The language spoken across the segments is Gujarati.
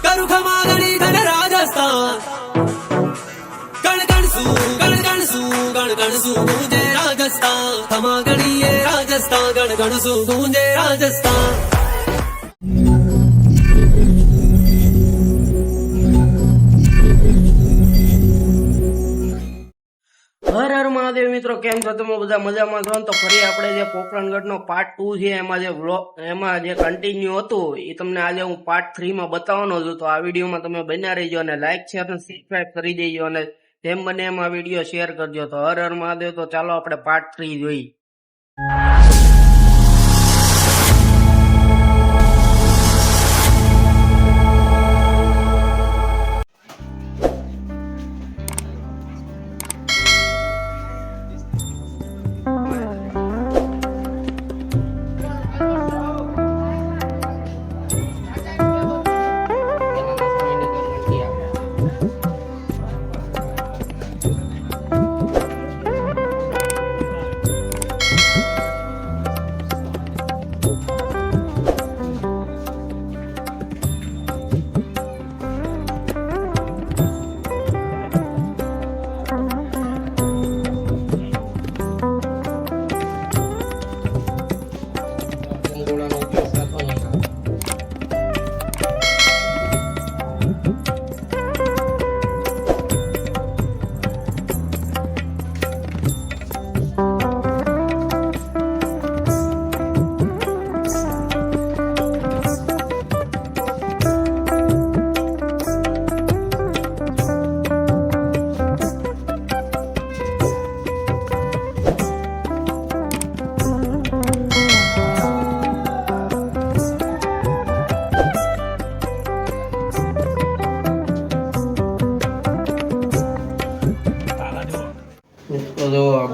करू खमागणी धन राजस्थान गण गण सू गूंजे राजस्थान खमागणी ये राजस्थान गण सू गूंजे राजस्थान હર હર મહાદેવ મિત્રો, કેમ છો તમે બધા? મજામાં છો ને? તો ફરી આપણે જે પોકરણગઢનો પાર્ટ 2 છે એમાં જે કન્ટિન્યુ હતું એ તમને આજે હું પાર્ટ 3 માં બતાવવાનો છું. તો આ વિડીયોમાં તમે બન્યા રહેજો અને લાઈક શેર અને સબસ્ક્રાઇબ કરી દેજો અને જેમ બને એમ આ વિડીયો શેર કરજો. તો હર હર મહાદેવ. તો ચાલો આપણે પાર્ટ 3 જોઈએ.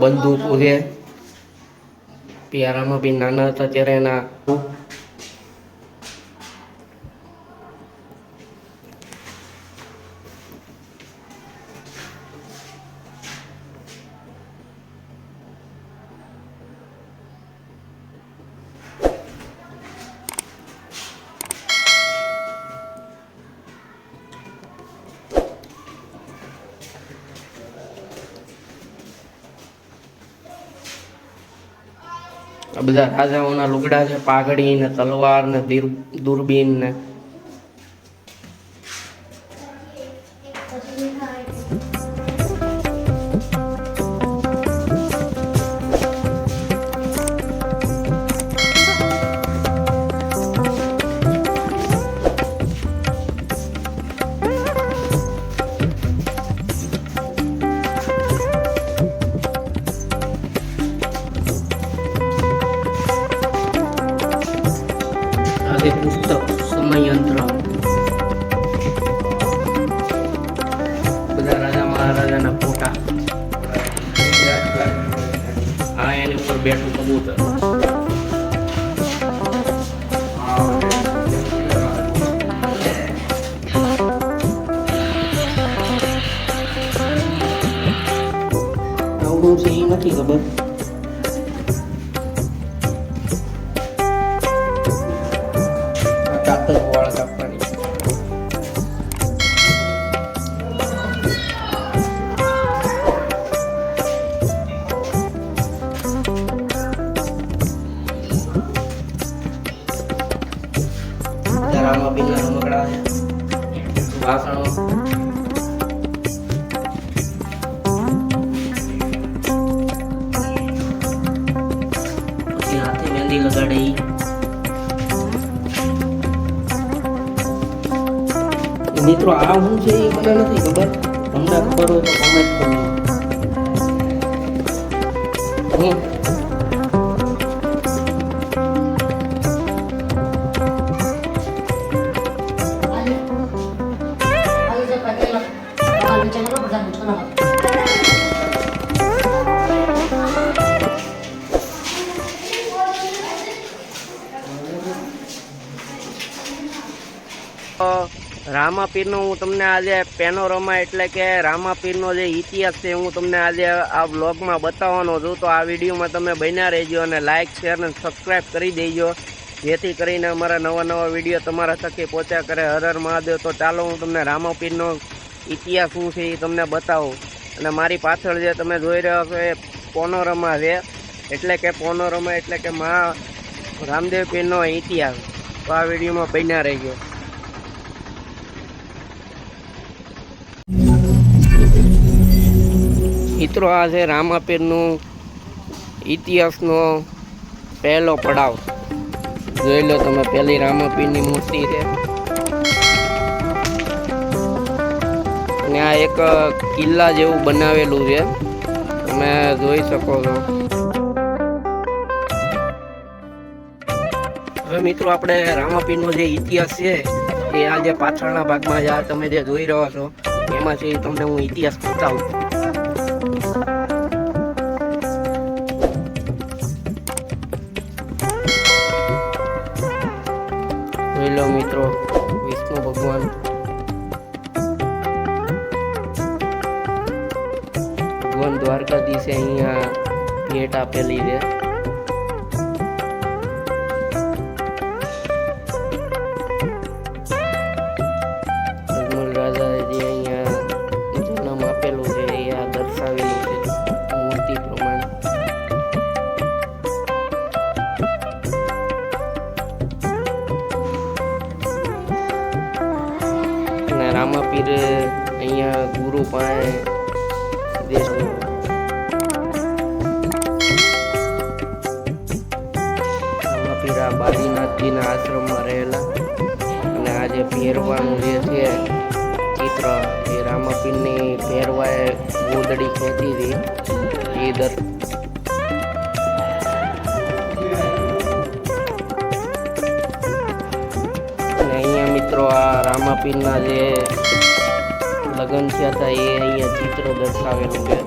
બંદૂકો છે. પિયારામાં બી નાના હતા ત્યારે એના આ બધા રાજાઓના લુગડા છે. પાઘડી ને તલવાર ને દૂરબીન ને પુસ્તક સમયયંત્ર. બધા રાજા મહારાજાના ફોટા. આ એની ઉપર બેઠું કબૂતર. આવડું છે એ નથી ખબર. રામાપીરના રમકડા છે. વાસણો. પછી હાથે મહેંદી લગાડી. મિત્રો આ શું છે એ મને નથી ખબર. તમને ખબર હોય તો કોમેન્ટ કરો. રામાપીરનો હું તમને આજે પેનોરમા એટલે કે રામાપીરનો જે ઇતિહાસ છે હું તમને આજે આ વ્લોગમાં બતાવવાનો છું. તો આ વિડીયોમાં તમે બન્યા રહેજો અને લાઇક શેર અને સબસ્ક્રાઈબ કરી દેજો. જેથી કરીને અમારા નવા વિડીયો તમારા થકી પહોંચ્યા કરે. હર હર મહાદેવ. તો ચાલો હું તમને રામાપીરનો ઇતિહાસ શું છે એ તમને બતાવું. અને મારી પાછળ જે તમે જોઈ રહ્યા છો એ પોનોરમા છે, એટલે કે પોનોરમા એટલે કે મા રામદેવ પીરનો ઇતિહાસ. તો આ વિડીયોમાં બન્યા રહી ગયો. મિત્રો આ છે રામાપીરનું ઇતિહાસનો પહેલો પડાવ. જોઈ લો તમે, પહેલી રામાપીરની મૂર્તિ છે. અને આ એક કિલ્લા જેવું બનાવેલું છે, તમે જોઈ શકો છો. હવે મિત્રો આપણે રામાપીરનો જે ઇતિહાસ છે એ આ જે પાછળના ભાગમાં જે તમે જે જોઈ રહ્યો છો એમાંથી તમને હું ઇતિહાસ બતાવું. જોઈ લો મિત્રો, વિષ્ણુ ભગવાન દ્વારકાધીશે અહીંયા ભેટ આપેલી છે. રાજા જે અહીંયા જન્મ આપેલું છે એ આ દર્શાવેલું છે મૂર્તિ પ્રમાણે. અને રામાપીર અહીંયા ગુરુ પાસે રામાપીર બાદીનાથજીના આશ્રમમાં રહેલા. અને આ જે પહેરવાનું જે છે ચિત્ર એ રામાપીરની પહેરવાએ ગોદડી ખેંચી હતી એ અને અહીંયા મિત્રો આ રામાપીરના જે લગ્ન થયા હતા એ અહીંયા ચિત્ર દર્શાવેલું છે.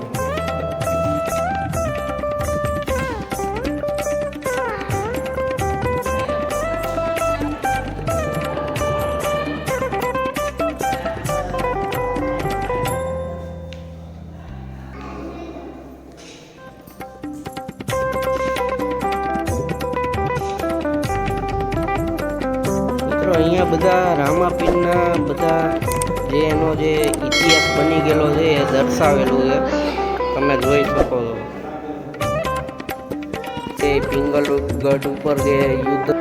અહીંયા બધા રામાપીરના બધા જે એનો જે ઇતિહાસ બની ગયેલો છે એ દર્શાવેલું છે, તમે જોઈ શકો છો. તે પિંગલગઢ ઉપર જે યુદ્ધ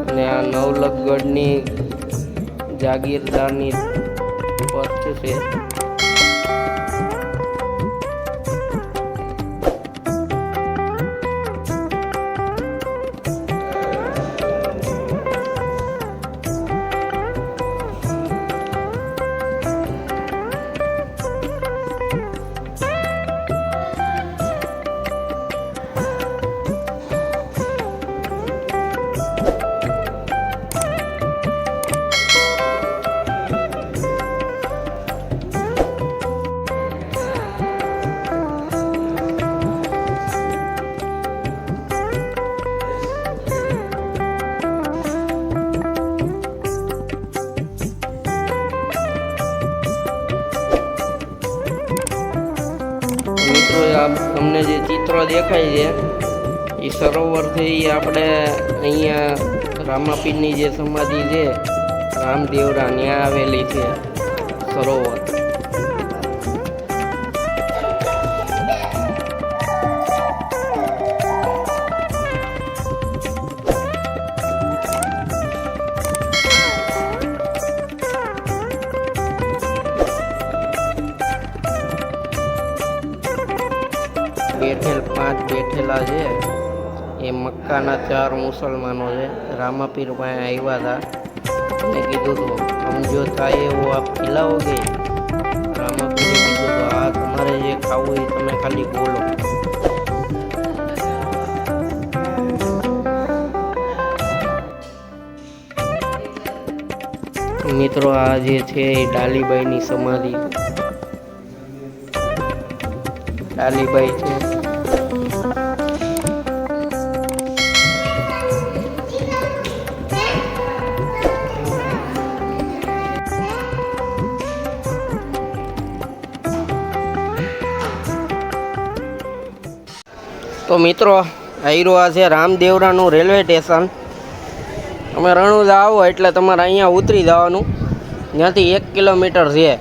અને આ નવલખગઢની જાગીરદારની પથ છે. તમને જે ચિત્ર દેખાય છે એ સરોવરથી આપણે અહીંયા રામાપીરની જે સમાધિ છે રામદેવરા ત્યાં આવેલી છે સરોવર. પાંચ બેઠેલા છે એ મક્કાના 4 મુસલમાનો છે. રામાપીર પાસે આવ્યા હતા અને કીધું તો સમજો થાય એવો આપ ખીલાઓગે. રામાપીરે કીધું તો હા, તમારે જે ખાવું એ તમે ખાલી બોલો. મિત્રો આ જે છે એ ડાલીબાઈની સમાધિ, ડાલીબાઈ છે. તો મિત્રો આયરો આ છે રામદેવરાનું રેલવે સ્ટેશન. તમે રણુજા આવો એટલે તમારે અહીંયા ઉતરી જવાનું. ત્યાંથી 1 કિલોમીટર છે.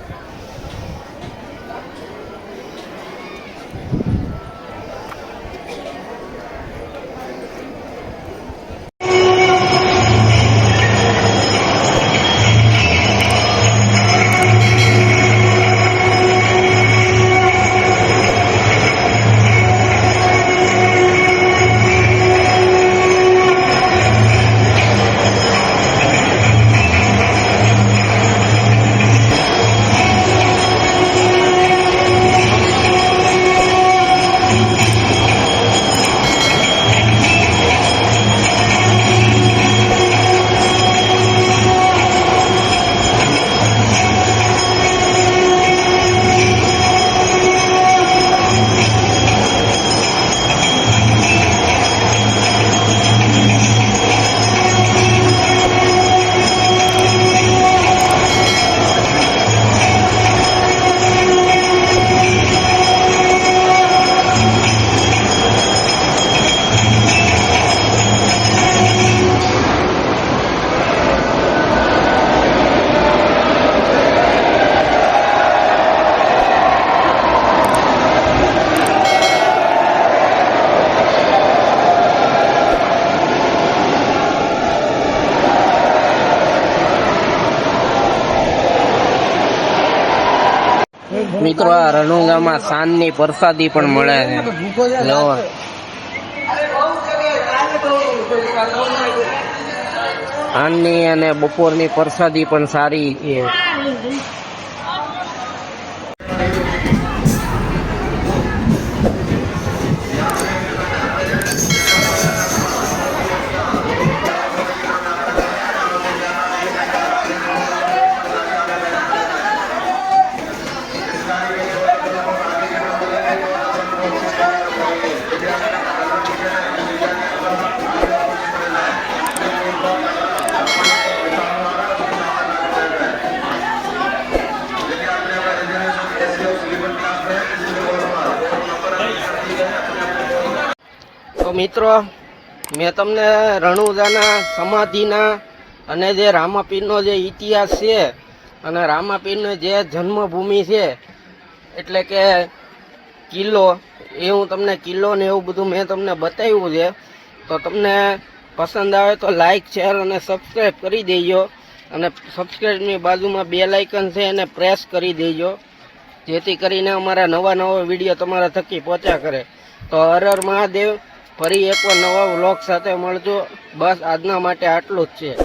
મિત્રો આ રણુજામાં સાંજની પ્રસાદી પણ મળે છે. જો સાંજની અને બપોરની પ્રસાદી પણ સારી છે. તો મિત્રો મેં તમને રણુજાના સમાધિના અને જે રામાપીરનો જે ઇતિહાસ છે અને રામાપીરની જે જન્મભૂમિ છે એટલે કે કિલ્લો, એ હું તમને કિલ્લો ને એવું બધું મેં તમને બતાવ્યું છે. તો તમને પસંદ આવે તો લાઈક, શેર અને સબસ્ક્રાઈબ કરી દેજો. અને સબસ્ક્રાઈબની બાજુમાં બેલ આઇકન છે એને પ્રેસ કરી દેજો, જેથી કરીને અમારા નવા વિડીયો તમારા થકી પહોંચ્યા કરે. તો હર હર મહાદેવ. ફરી એકવાર નવા વ્લોગ સાથે મળજો. બસ આજના માટે આટલું જ છે.